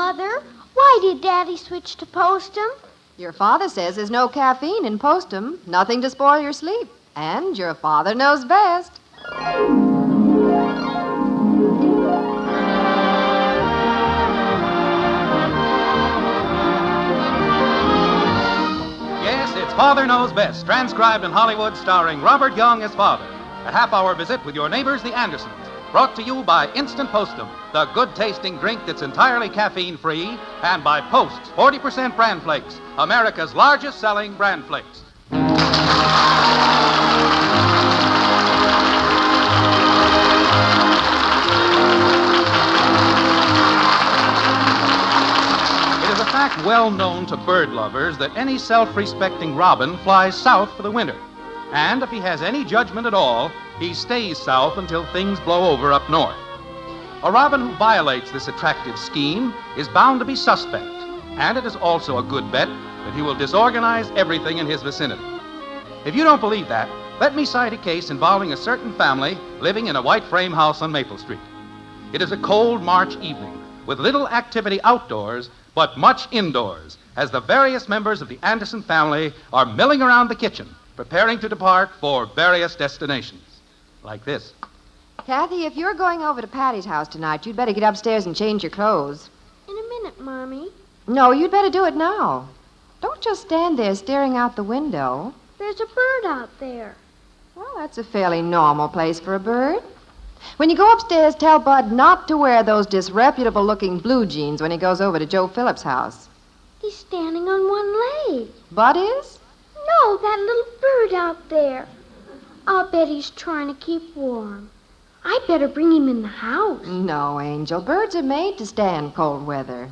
Mother, why did Daddy switch to Postum? Your father says there's no caffeine in Postum, nothing to spoil your sleep. And your father knows best. Yes, it's Father Knows Best, transcribed in Hollywood, starring Robert Young as father. A half-hour visit with your neighbors, the Andersons. Brought to you by Instant Postum, the good-tasting drink that's entirely caffeine-free, and by Post's 40% Bran Flakes, America's largest-selling Bran Flakes. It is a fact well known to bird lovers that any self-respecting robin flies south for the winter. And if he has any judgment at all, he stays south until things blow over up north. A robin who violates this attractive scheme is bound to be suspect, and it is also a good bet that he will disorganize everything in his vicinity. If you don't believe that, let me cite a case involving a certain family living in a white frame house on Maple Street. It is a cold March evening with little activity outdoors, but much indoors, as the various members of the Anderson family are milling around the kitchen, preparing to depart for various destinations. Like this. Kathy, if you're going over to Patty's house tonight, you'd better get upstairs and change your clothes. In a minute, Mommy. No, you'd better do it now. Don't just stand there staring out the window. There's a bird out there. Well, that's a fairly normal place for a bird. When you go upstairs, tell Bud not to wear those disreputable-looking blue jeans when he goes over to Joe Phillips' house. He's standing on one leg. Bud is? No, that little bird out there. I'll bet he's trying to keep warm. I better bring him in the house. No, Angel. Birds are made to stand cold weather.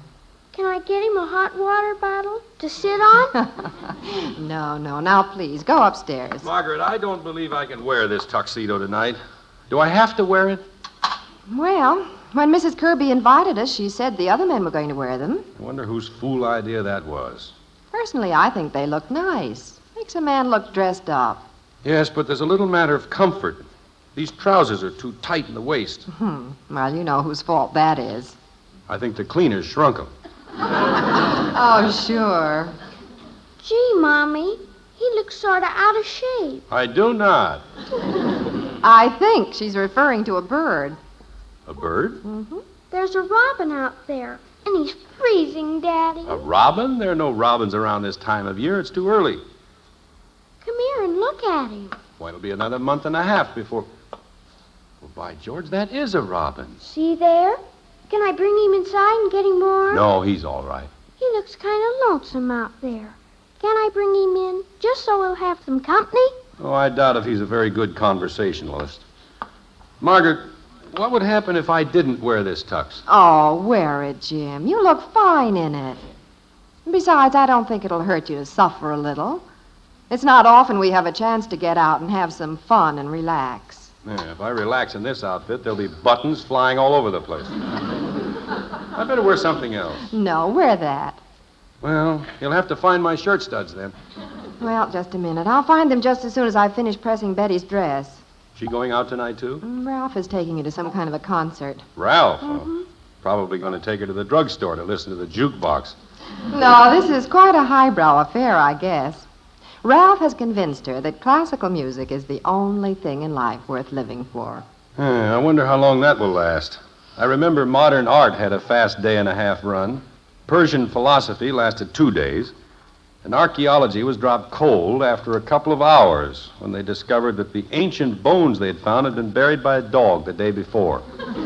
Can I get him a hot water bottle to sit on? No. Now, please, go upstairs. Margaret, I don't believe I can wear this tuxedo tonight. Do I have to wear it? Well, when Mrs. Kirby invited us, she said the other men were going to wear them. I wonder whose fool idea that was. Personally, I think they look nice. Makes a man look dressed up. Yes, but there's a little matter of comfort. These trousers are too tight in the waist. Well, you know whose fault that is. I think the cleaners shrunk them. Oh, sure. Gee, Mommy, he looks sort of out of shape. I do not. I think she's referring to a bird. A bird? Mm-hmm. There's a robin out there, and he's freezing, Daddy. A robin? There are no robins around this time of year. It's too early. Come here and look at him. Why, it'll be another month and a half before... Well, by George, that is a robin. See there? Can I bring him inside and get him warm? No, he's all right. He looks kind of lonesome out there. Can I bring him in just so we'll have some company? Oh, I doubt if he's a very good conversationalist. Margaret, what would happen if I didn't wear this tux? Oh, wear it, Jim. You look fine in it. Besides, I don't think it'll hurt you to suffer a little. It's not often we have a chance to get out and have some fun and relax. Yeah, if I relax in this outfit, there'll be buttons flying all over the place. I better wear something else. No, wear that. Well, you'll have to find my shirt studs then. Well, just a minute. I'll find them just as soon as I finish pressing Betty's dress. She going out tonight, too? Ralph is taking her to some kind of a concert. Ralph? Oh, probably going to take her to the drugstore to listen to the jukebox. No, this is quite a highbrow affair, I guess. Ralph has convinced her that classical music is the only thing in life worth living for. I wonder how long that will last. I remember modern art had a fast day-and-a-half run. Persian philosophy lasted 2 days. And archaeology was dropped cold after a couple of hours when they discovered that the ancient bones they had found had been buried by a dog the day before. Mother,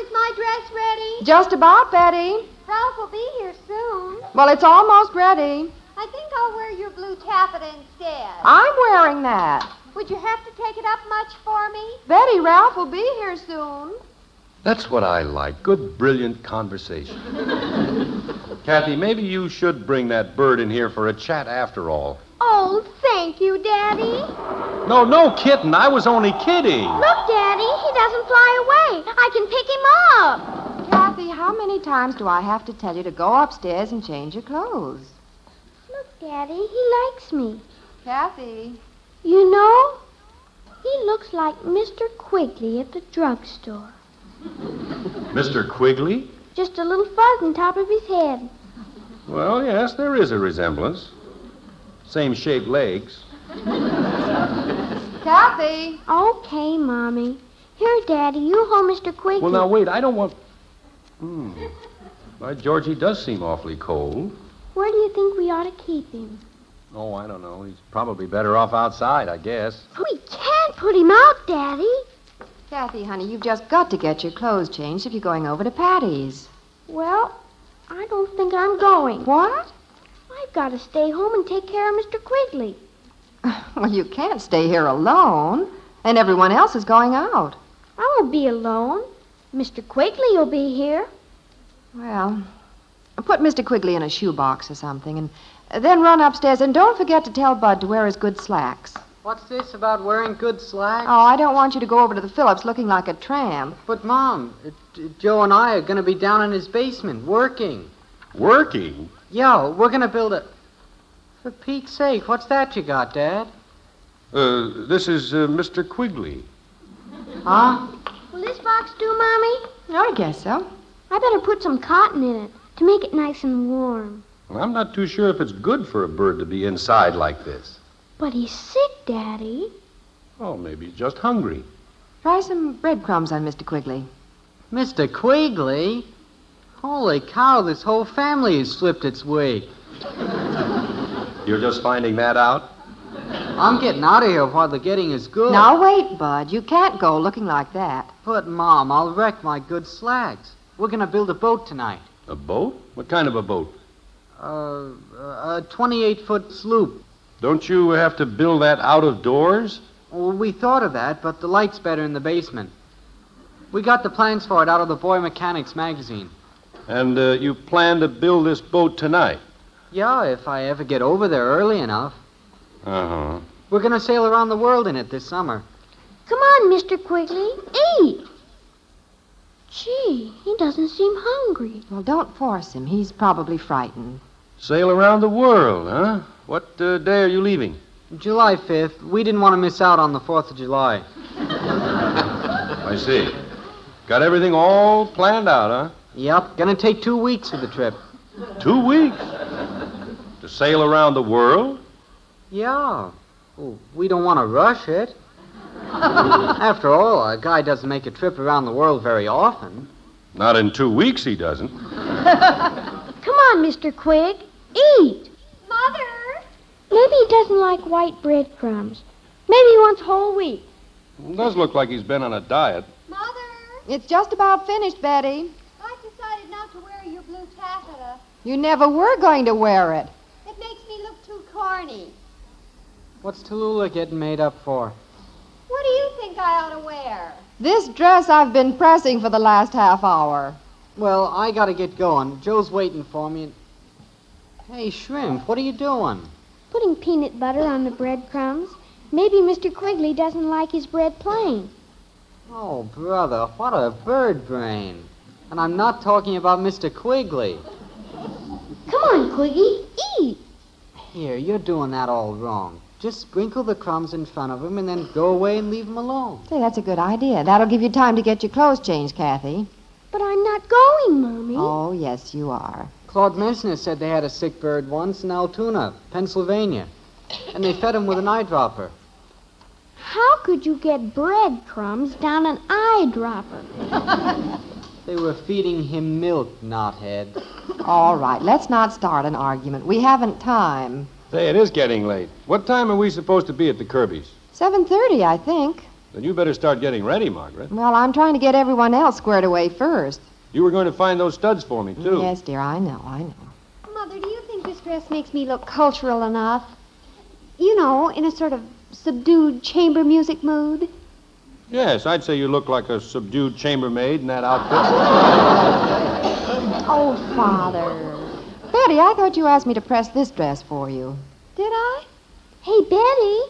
is my dress ready? Just about, Betty. Ralph will be here soon. Well, it's almost ready. I think I'll wear your blue taffeta instead. I'm wearing that. Would you have to take it up much for me? Betty, Ralph will be here soon. That's what I like. Good, brilliant conversation. Kathy, maybe you should bring that bird in here for a chat after all. Oh, thank you, Daddy. No, kitten. I was only kidding. Look, Daddy, he doesn't fly away. I can pick him up. Kathy, how many times do I have to tell you to go upstairs and change your clothes? Look, Daddy, he likes me. Kathy. You know, he looks like Mr. Quigley at the drugstore. Mr. Quigley? Just a little fuzz on top of his head. Well, yes, there is a resemblance. Same shaped legs. Kathy! Okay, Mommy. Here, Daddy, you hold Mr. Quigley. Well, now, wait, I don't want... By George, he does seem awfully cold. Where do you think we ought to keep him? Oh, I don't know. He's probably better off outside, I guess. We can't put him out, Daddy. Kathy, honey, you've just got to get your clothes changed if you're going over to Patty's. Well, I don't think I'm going. What? I've got to stay home and take care of Mr. Quigley. Well, you can't stay here alone, and everyone else is going out. I won't be alone. Mr. Quigley will be here. Well, put Mr. Quigley in a shoebox or something, and then run upstairs, and don't forget to tell Bud to wear his good slacks. What's this about wearing good slacks? Oh, I don't want you to go over to the Phillips looking like a tramp. But, Mom, Joe and I are going to be down in his basement working. Working? Yeah, we're going to build a... For Pete's sake, what's that you got, Dad? This is Mr. Quigley. Huh? Will this box do, Mommy? I guess so. I better put some cotton in it to make it nice and warm. Well, I'm not too sure if it's good for a bird to be inside like this. But he's sick, Daddy. Oh, maybe he's just hungry. Try some breadcrumbs on Mr. Quigley. Mr. Quigley? Holy cow, this whole family has slipped its wig. You're just finding that out? I'm getting out of here while the getting is good. Now, wait, Bud. You can't go looking like that. But, Mom, I'll wreck my good slacks. We're going to build a boat tonight. A boat? What kind of a boat? A 28-foot sloop. Don't you have to build that out of doors? Well, we thought of that, but the light's better in the basement. We got the plans for it out of the Boy Mechanics magazine. And you plan to build this boat tonight? Yeah, if I ever get over there early enough. Uh-huh. We're going to sail around the world in it this summer. Come on, Mr. Quigley. Eat. Gee, he doesn't seem hungry. Well, don't force him. He's probably frightened. Sail around the world, huh? What day are you leaving? July 5th. We didn't want to miss out on the 4th of July. I see. Got everything all planned out, huh? Yep, gonna take 2 weeks for the trip. 2 weeks? To sail around the world? Yeah. Well, we don't want to rush it. After all, a guy doesn't make a trip around the world very often. Not in 2 weeks, he doesn't. Come on, Mr. Quig. Eat. Mother! Maybe he doesn't like white breadcrumbs. Maybe he wants whole wheat. It does look like he's been on a diet. Mother! It's just about finished, Betty. I've decided not to wear your blue taffeta. You never were going to wear it. It makes me look too corny. What's Tallulah getting made up for? What do you think I ought to wear? This dress I've been pressing for the last half hour. Well, I gotta get going. Joe's waiting for me. Hey, Shrimp, what are you doing? Putting peanut butter on the breadcrumbs. Maybe Mr. Quigley doesn't like his bread plain. Oh, brother, what a bird brain. And I'm not talking about Mr. Quigley. Come on, Quiggy. Eat. Here, you're doing that all wrong. Just sprinkle the crumbs in front of him and then go away and leave him alone. Say, that's a good idea. That'll give you time to get your clothes changed, Kathy. But I'm not going, Mommy. Oh, yes, you are. Claude Messner said they had a sick bird once in Altoona, Pennsylvania. And they fed him with an eyedropper. How could you get breadcrumbs down an eyedropper? They were feeding him milk, knothead. All right, let's not start an argument. We haven't time. Say, it is getting late. What time are we supposed to be at the Kirby's? 7:30, I think. Then you better start getting ready, Margaret. Well, I'm trying to get everyone else squared away first. You were going to find those studs for me, too. Yes, dear, I know. Mother, do you think this dress makes me look cultural enough? You know, in a sort of subdued chamber music mood? Yes, I'd say you look like a subdued chambermaid in that outfit. Oh, Father. Betty, I thought you asked me to press this dress for you. Did I? Hey, Betty,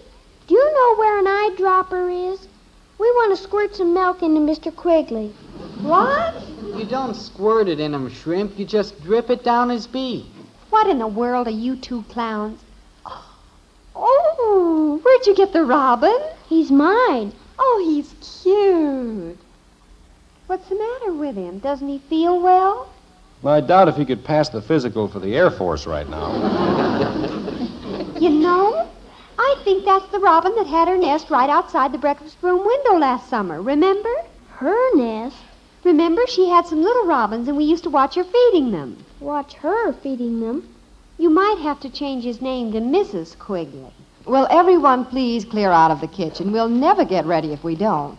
do you know where an eyedropper is? We want to squirt some milk into Mr. Quigley. What? You don't squirt it in him, Shrimp. You just drip it down his beak. What in the world are you two clowns? Oh, where'd you get the robin? He's mine. Oh, he's cute. What's the matter with him? Doesn't he feel well? Well, I doubt if he could pass the physical for the Air Force right now. You know, I think that's the robin that had her nest right outside the breakfast room window last summer. Remember? Her nest? Remember, she had some little robins, and we used to watch her feeding them. Watch her feeding them. You might have to change his name to Mrs. Quigley. Will everyone please clear out of the kitchen? We'll never get ready if we don't.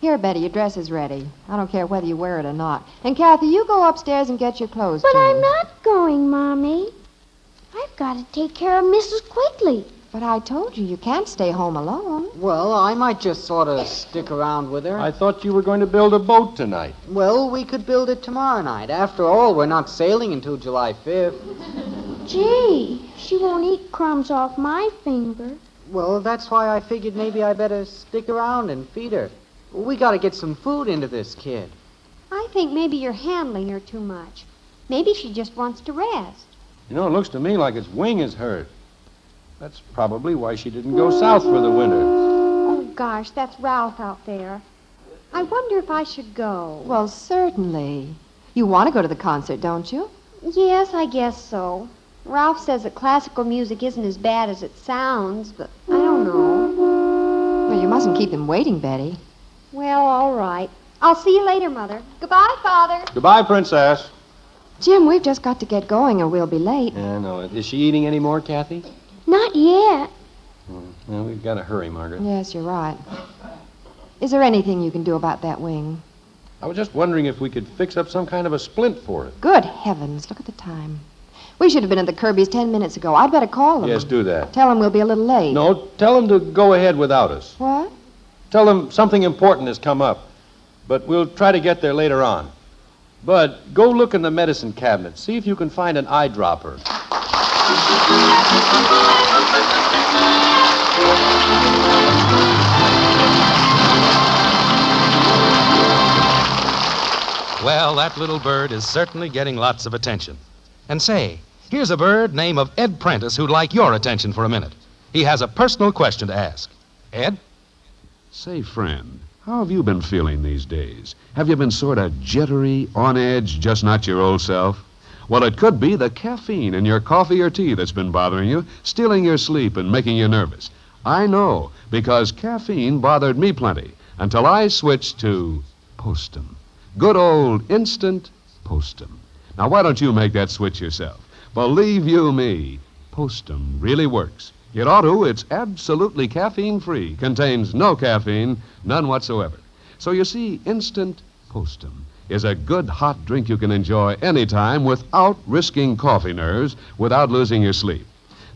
Here, Betty, your dress is ready. I don't care whether you wear it or not. And, Kathy, you go upstairs and get your clothes But changed. I'm not going, Mommy. I've got to take care of Mrs. Quigley. But I told you can't stay home alone. Well, I might just sort of stick around with her. I thought you were going to build a boat tonight. Well, we could build it tomorrow night. After all, we're not sailing until July 5th. Gee, she won't eat crumbs off my finger. Well, that's why I figured maybe I better stick around and feed her. We got to get some food into this kid. I think maybe you're handling her too much. Maybe she just wants to rest. You know, it looks to me like its wing is hurt. That's probably why she didn't go south for the winter. Oh, gosh, that's Ralph out there. I wonder if I should go. Well, certainly. You want to go to the concert, don't you? Yes, I guess so. Ralph says that classical music isn't as bad as it sounds, but I don't know. Well, you mustn't keep them waiting, Betty. Well, all right. I'll see you later, Mother. Goodbye, Father. Goodbye, Princess. Jim, we've just got to get going or we'll be late. Yeah, no. Is she eating any more, Kathy? Not yet. Well, we've got to hurry, Margaret. Yes, you're right. Is there anything you can do about that wing? I was just wondering if we could fix up some kind of a splint for it. Good heavens, look at the time. We should have been at the Kirby's 10 minutes ago. I'd better call them. Yes, do that. Tell them we'll be a little late. No, tell them to go ahead without us. What? Tell them something important has come up, but we'll try to get there later on. Bud, go look in the medicine cabinet. See if you can find an eyedropper. Well, that little bird is certainly getting lots of attention. And say, here's a bird named of Ed Prentice who'd like your attention for a minute. He has a personal question to ask. Ed? Say, friend, how have you been feeling these days? Have you been sort of jittery, on edge, just not your old self? Well, it could be the caffeine in your coffee or tea that's been bothering you, stealing your sleep and making you nervous. I know, because caffeine bothered me plenty until I switched to Postum. Good old instant Postum. Now, why don't you make that switch yourself? Believe you me, Postum really works. It ought to. It's absolutely caffeine-free, contains no caffeine, none whatsoever. So you see, instant Postum is a good hot drink you can enjoy anytime without risking coffee nerves, without losing your sleep.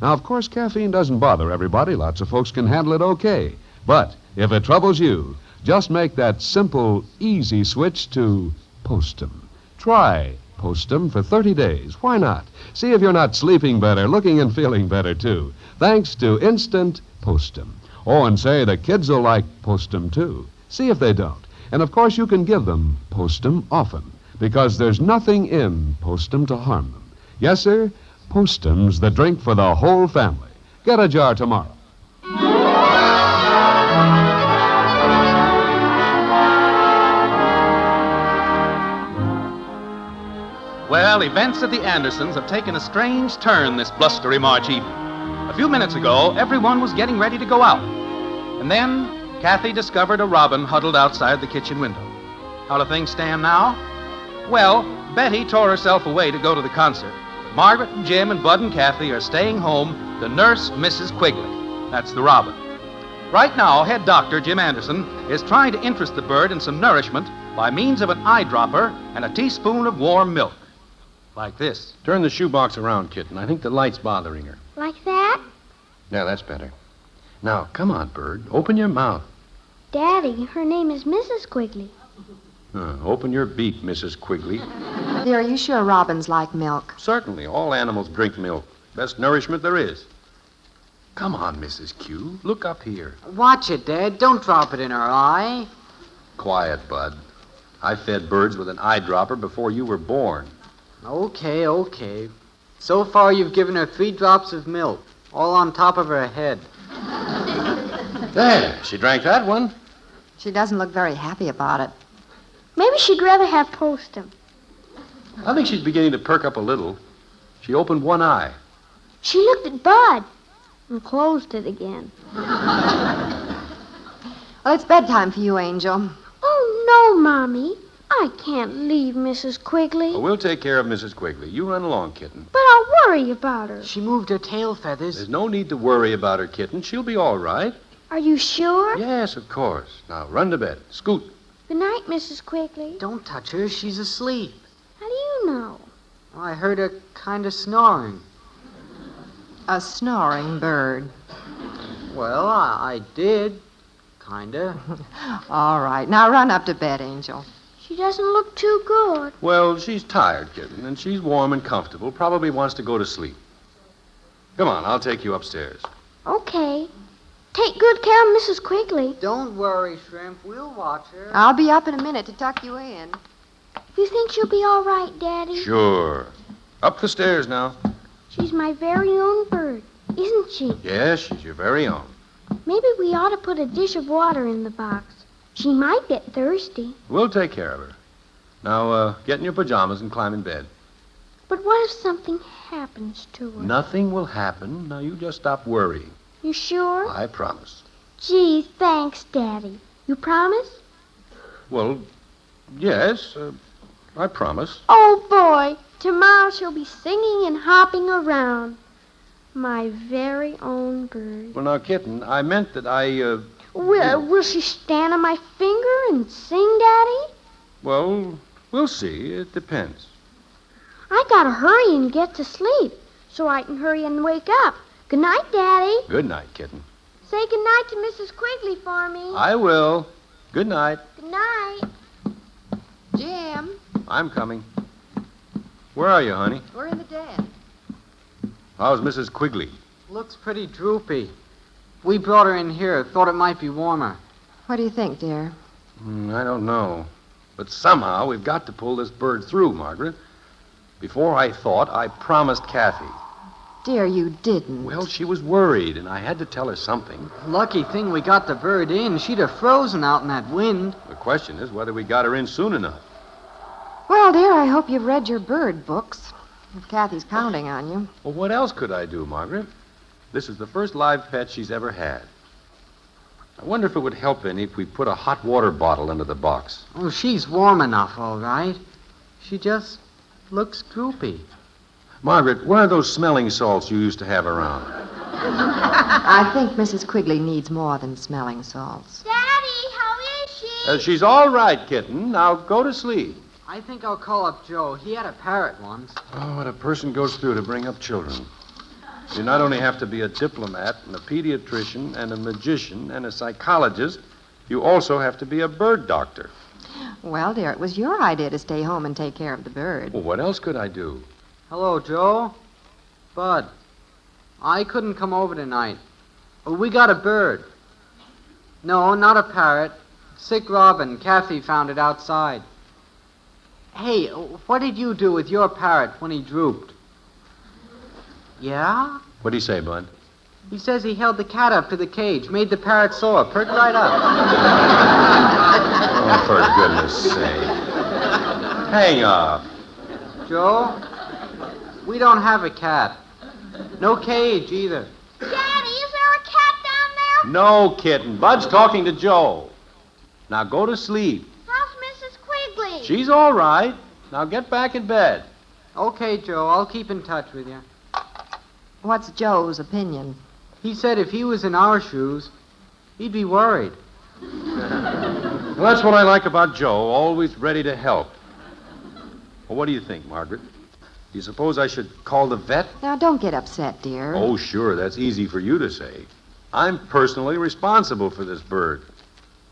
Now, of course, caffeine doesn't bother everybody. Lots of folks can handle it okay. But if it troubles you, just make that simple, easy switch to Postum. Try Postum for 30 days. Why not? See if you're not sleeping better, looking and feeling better, too, thanks to instant Postum. Oh, and say, the kids will like Postum, too. See if they don't. And, of course, you can give them Postum often, because there's nothing in Postum to harm them. Yes, sir, Postum's the drink for the whole family. Get a jar tomorrow. Well, events at the Andersons have taken a strange turn this blustery March evening. A few minutes ago, everyone was getting ready to go out. And then Kathy discovered a robin huddled outside the kitchen window. How do things stand now? Well, Betty tore herself away to go to the concert. But Margaret and Jim and Bud and Kathy are staying home to nurse Mrs. Quigley. That's the robin. Right now, head doctor Jim Anderson is trying to interest the bird in some nourishment by means of an eyedropper and a teaspoon of warm milk. Like this. Turn the shoebox around, kitten. I think the light's bothering her. Like that? Yeah, that's better. Now, come on, Bird. Open your mouth. Daddy, her name is Mrs. Quigley. Open your beak, Mrs. Quigley. Dear, are you sure robins like milk? Certainly. All animals drink milk. Best nourishment there is. Come on, Mrs. Q. Look up here. Watch it, Dad. Don't drop it in her eye. Quiet, Bud. I fed birds with an eyedropper before you were born. Okay. So far, you've given her 3 drops of milk, all on top of her head. There, she drank that one. She doesn't look very happy about it. Maybe she'd rather have Postum. I think she's beginning to perk up a little. She opened one eye. She looked at Bud and closed it again. Well, it's bedtime for you, Angel. Oh, no, Mommy. I can't leave Mrs. Quigley. Well, we'll take care of Mrs. Quigley. You run along, kitten. But I'll worry about her. She moved her tail feathers. There's no need to worry about her, kitten. She'll be all right. Are you sure? Yes, of course. Now, run to bed. Scoot. Good night, Mrs. Quigley. Don't touch her. She's asleep. How do you know? Well, I heard her kind of snoring. A snoring bird. Well, I did. Kind of. All right. Now run up to bed, Angel. She doesn't look too good. Well, she's tired, kitten, and she's warm and comfortable. Probably wants to go to sleep. Come on, I'll take you upstairs. Okay. Take good care of Mrs. Quigley. Don't worry, Shrimp. We'll watch her. I'll be up in a minute to tuck you in. You think she'll be all right, Daddy? Sure. Up the stairs now. She's my very own bird, isn't she? Yes, she's your very own. Maybe we ought to put a dish of water in the box. She might get thirsty. We'll take care of her. Now, get in your pajamas and climb in bed. But what if something happens to her? Nothing will happen. Now, you just stop worrying. You sure? I promise. Gee, thanks, Daddy. You promise? Well, yes, I promise. Oh, boy. Tomorrow she'll be singing and hopping around. My very own bird. Well, now, kitten, I meant that Will she stand on my finger and sing, Daddy? Well, we'll see. It depends. I gotta hurry and get to sleep so I can hurry and wake up. Good night, Daddy. Good night, kitten. Say good night to Mrs. Quigley for me. I will. Good night. Good night. Jim, I'm coming. Where are you, honey? we're in the den. How's Mrs. Quigley? Looks pretty droopy. We brought her in here. Thought it might be warmer. What do you think, dear? I don't know. But somehow we've got to pull this bird through, Margaret. Before I thought, I promised Kathy. Dear, you didn't. Well, she was worried, and I had to tell her something. Lucky thing we got the bird in. She'd have frozen out in that wind. The question is whether we got her in soon enough. Well, dear, I hope you've read your bird books. If Kathy's counting on you. Well, what else could I do, Margaret? This is the first live pet she's ever had. I wonder if it would help any if we put a hot water bottle under the box. Oh, she's warm enough, all right. She just looks droopy. Margaret, where are those smelling salts you used to have around? I think Mrs. Quigley needs more than smelling salts. Daddy, how is she? She's all right, kitten. Now go to sleep. I think I'll call up Joe. He had a parrot once. Oh, what a person goes through to bring up children. You not only have to be a diplomat and a pediatrician and a magician and a psychologist, you also have to be a bird doctor. Well, dear, it was your idea to stay home and take care of the bird. Well, what else could I do? Hello, Joe. Bud, I couldn't come over tonight. We got a bird. No, not a parrot. Sick robin. Kathy found it outside. Hey, what did you do with your parrot when he drooped? Yeah? What'd he say, Bud? He says he held the cat up to the cage, made the parrot soar, perked right up. Oh, for goodness sake. Hang up. Joe, we don't have a cat. No cage either. Daddy, is there a cat down there? No, kitten. Bud's talking to Joe. Now go to sleep. How's Mrs. Quigley? She's all right. Now get back in bed. Okay, Joe, I'll keep in touch with you. What's Joe's opinion? He said if he was in our shoes, he'd be worried. Well, that's what I like about Joe, always ready to help. Well, what do you think, Margaret? Do you suppose I should call the vet? Now, don't get upset, dear. Oh, sure, that's easy for you to say. I'm personally responsible for this bird.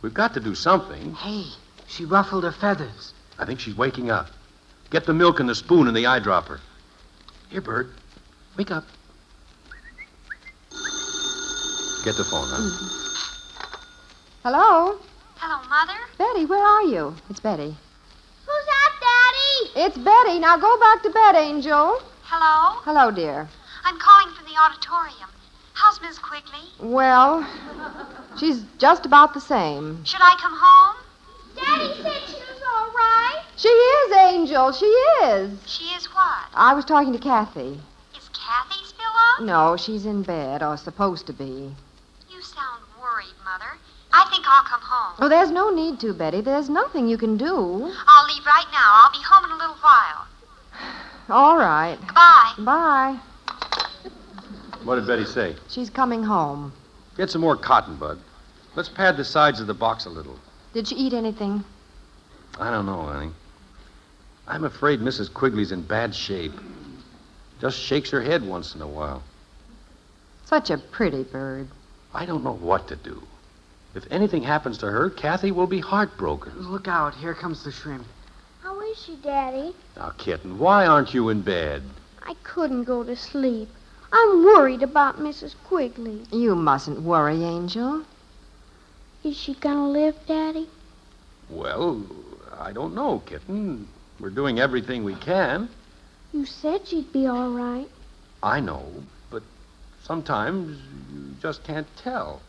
We've got to do something. Hey, she ruffled her feathers. I think she's waking up. Get the milk and the spoon and the eyedropper. Here, bird. Wake up. Get the phone, huh? Hello? Hello, Mother. Betty, where are you? It's Betty. Who's that, Daddy? It's Betty. Now go back to bed, Angel. Hello? Hello, dear. I'm calling from the auditorium. How's Miss Quigley? Well, she's just about the same. Should I come home? Daddy said she was all right. She is, Angel. She is. She is what? I was talking to Kathy. Is Kathy still up? No, she's in bed, or supposed to be. You sound worried, Mother. I think I'll come home. Oh, there's no need to, Betty. There's nothing you can do. I'll leave right now. I'll be home in a little while. All right. Goodbye. Bye. What did Betty say? She's coming home. Get some more cotton, Bud. Let's pad the sides of the box a little. Did she eat anything? I don't know, honey. I'm afraid Mrs. Quigley's in bad shape. Just shakes her head once in a while. Such a pretty bird. I don't know what to do. If anything happens to her, Kathy will be heartbroken. Look out. Here comes the shrimp. How is she, Daddy? Now, kitten, why aren't you in bed? I couldn't go to sleep. I'm worried about Mrs. Quigley. You mustn't worry, Angel. Is she gonna live, Daddy? Well, I don't know, kitten. We're doing everything we can. You said she'd be all right. I know, but sometimes you just can't tell.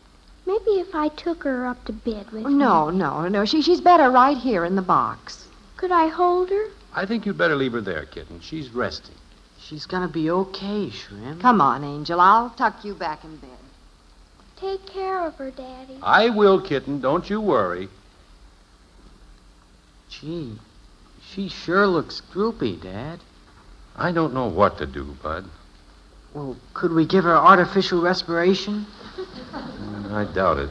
Maybe if I took her up to bed with me. No. She's better right here in the box. Could I hold her? I think you'd better leave her there, kitten. She's resting. She's gonna be okay, Shrimp. Come on, Angel. I'll tuck you back in bed. Take care of her, Daddy. I will, kitten. Don't you worry. Gee, she sure looks droopy, Dad. I don't know what to do, Bud. Well, could we give her artificial respiration? I doubt it.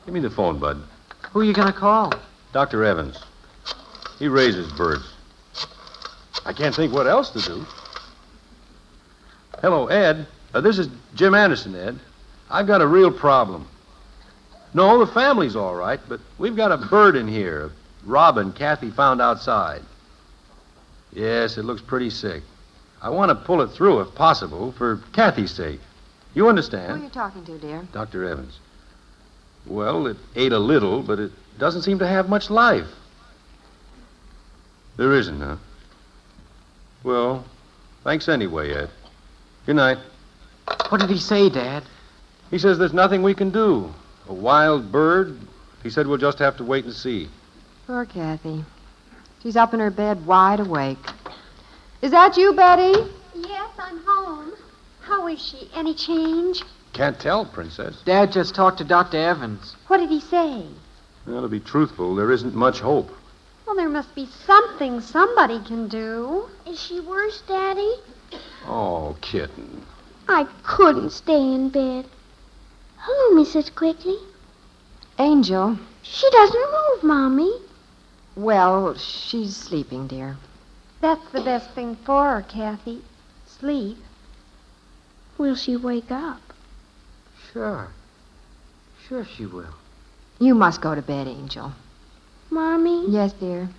Give me the phone, Bud. Who are you gonna call? Dr. Evans. He raises birds. I can't think what else to do. Hello, Ed. This is Jim Anderson, Ed. I've got a real problem. No, the family's all right, but we've got a bird in here. A robin Kathy found outside. Yes, it looks pretty sick. I want to pull it through if possible, for Kathy's sake. You Who are understand? you talking to, dear? Dr. Evans. Well, it ate a little, but it doesn't seem to have much life. There isn't, huh? Well, thanks anyway, Ed. Good night. What did he say, Dad? He says there's nothing we can do. A wild bird. He said we'll just have to wait and see. Poor Kathy. She's up in her bed wide awake. Is that you, Betty? Yes, I'm home. How is she? Any change? Can't tell, Princess. Dad just talked to Dr. Evans. What did he say? Well, to be truthful, there isn't much hope. Well, there must be something somebody can do. Is she worse, Daddy? Oh, kitten. I couldn't stay in bed. Hello, Mrs. Quigley. Angel. She doesn't move, Mommy. Well, she's sleeping, dear. That's the best thing for her, Kathy. Sleep. Will she wake up? Sure. Sure she will. You must go to bed, Angel. Mommy, Yes, dear.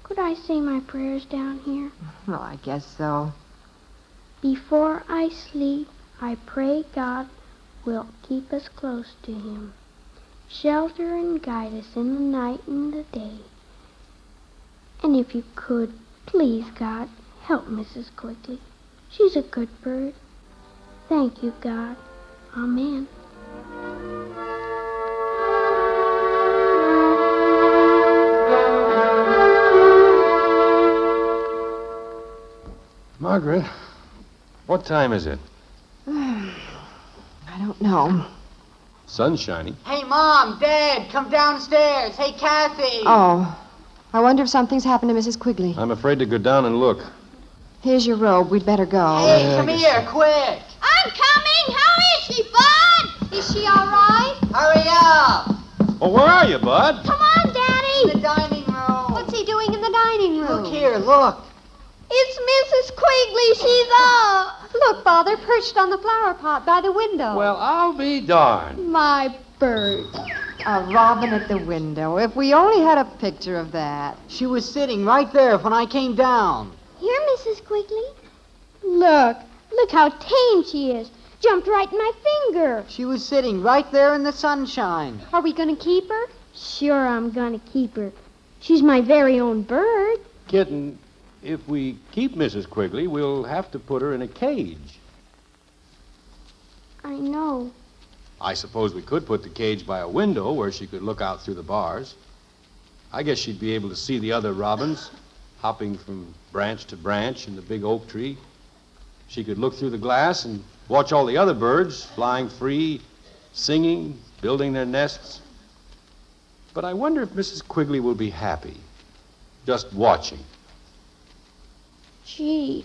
could I say my prayers down here? Well, I guess so. Before I sleep, I pray God will keep us close to him. Shelter and guide us in the night and the day. And if you could, please, God, help Mrs. Quigley. She's a good bird. Thank you, God. Amen. Margaret, what time is it? I don't know. Sun's shining. Hey, Mom, Dad, come downstairs. Hey, Kathy. Oh, I wonder if something's happened to Mrs. Quigley. I'm afraid to go down and look. Here's your robe. We'd better go. Hey, come here, quick. I'm coming. How is she, Bud? Is she all right? Hurry up. Oh, where are you, Bud? Come on, In Daddy. the dining room. What's he doing in the dining room? Look here, look. It's Mrs. Quigley. She's up. Look, Father, perched on the flower pot by the window. Well, I'll be darned. My bird. A robin at the window. If we only had a picture of that. She was sitting right there when I came down. Here, Mrs. Quigley. Look how tame she is. Jumped right in my finger. She was sitting right there in the sunshine. Are we going to keep her? Sure, I'm gonna keep her. She's my very own bird. Kitten, if we keep Mrs. Quigley, we'll have to put her in a cage. I know. I suppose we could put the cage by a window where she could look out through the bars. I guess she'd be able to see the other robins hopping from branch to branch in the big oak tree. She could look through the glass and watch all the other birds flying free, singing, building their nests. But I wonder if Mrs. Quigley will be happy, just watching. Gee,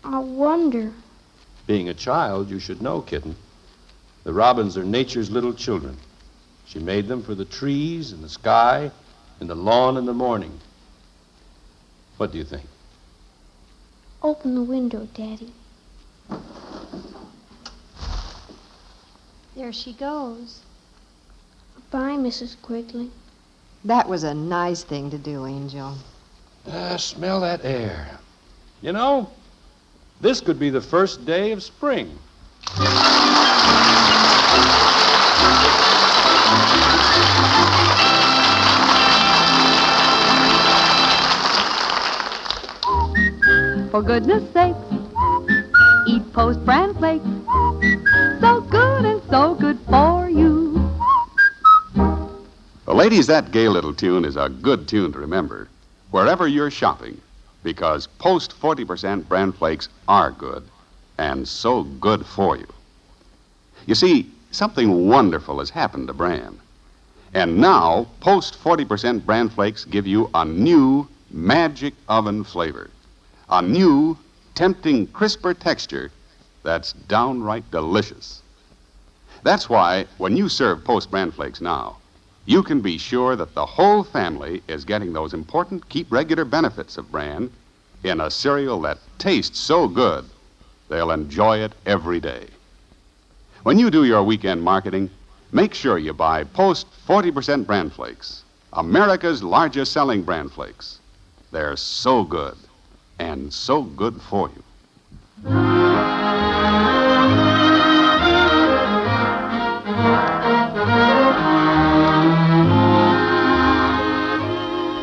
I wonder. Being a child, you should know, kitten. The robins are nature's little children. She made them for the trees and the sky and the lawn in the morning. What do you think? Open the window, Daddy. There she goes. Bye, Mrs. Quigley. That was a nice thing to do, Angel. Smell that air. You know, this could be the first day of spring. For goodness sake, eat Post Bran Flakes. So good and so good for you. Well, ladies, that gay little tune is a good tune to remember wherever you're shopping, because Post 40% Bran Flakes are good and so good for you. You see, something wonderful has happened to Bran. And now, Post 40% Bran Flakes give you a new magic oven flavor. A new, tempting, crisper texture that's downright delicious. That's why, when you serve Post Bran Flakes now, you can be sure that the whole family is getting those important, keep regular benefits of Bran in a cereal that tastes so good, they'll enjoy it every day. When you do your weekend marketing, make sure you buy Post 40% Bran Flakes, America's largest selling Bran Flakes. They're so good. And so good for you.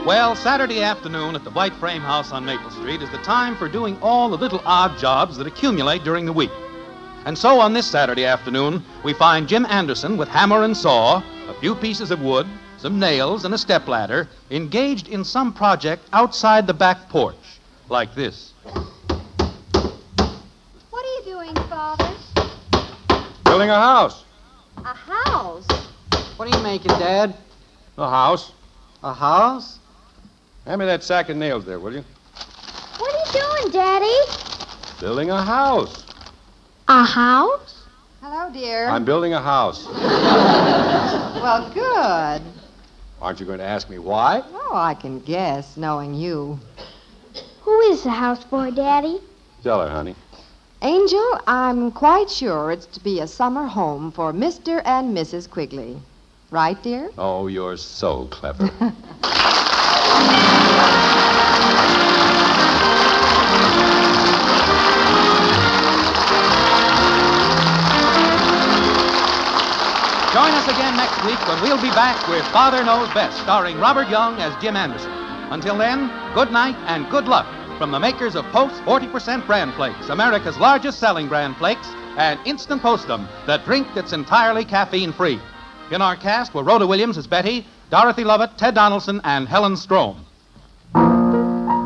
Well, Saturday afternoon at the White Frame House on Maple Street is the time for doing all the little odd jobs that accumulate during the week. And so on this Saturday afternoon, we find Jim Anderson with hammer and saw, a few pieces of wood, some nails, and a stepladder, engaged in some project outside the back porch. Like this. What are you doing, Father? Building a house. A house? What are you making, Dad? A house. A house? Hand me that sack of nails there, will you? What are you doing, Daddy? Building a house. A house? Hello, dear. I'm building a house. Well, good. Aren't you going to ask me why? Oh, I can guess, knowing you. Who is the house for, Daddy? Tell her, honey. Angel, I'm quite sure it's to be a summer home for Mr. and Mrs. Quigley. Right, dear? Oh, you're so clever. Join us again next week when we'll be back with Father Knows Best, starring Robert Young as Jim Anderson. Until then, good night and good luck from the makers of Post 40% Bran Flakes, America's largest selling Bran Flakes, and Instant Postum, the drink that's entirely caffeine-free. In our cast were Rhoda Williams as Betty, Dorothy Lovett, Ted Donaldson, and Helen Strome.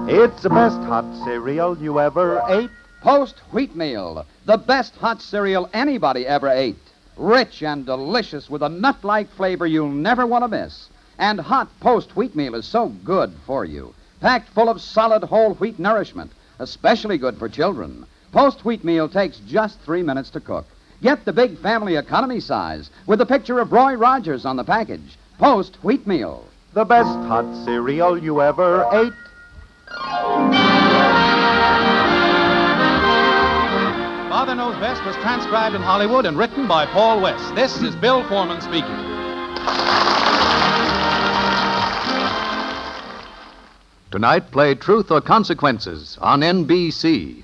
It's the best hot cereal you ever ate. Post Wheatmeal, the best hot cereal anybody ever ate. Rich and delicious with a nut-like flavor you'll never want to miss. And hot Post Wheatmeal is so good for you. Packed full of solid whole wheat nourishment, especially good for children. Post Wheatmeal takes just 3 minutes to cook. Get the big family economy size with the picture of Roy Rogers on the package. Post Wheatmeal. The best hot cereal you ever ate. Father Knows Best was transcribed in Hollywood and written by Paul West. This is Bill Foreman speaking. Tonight, play Truth or Consequences on NBC.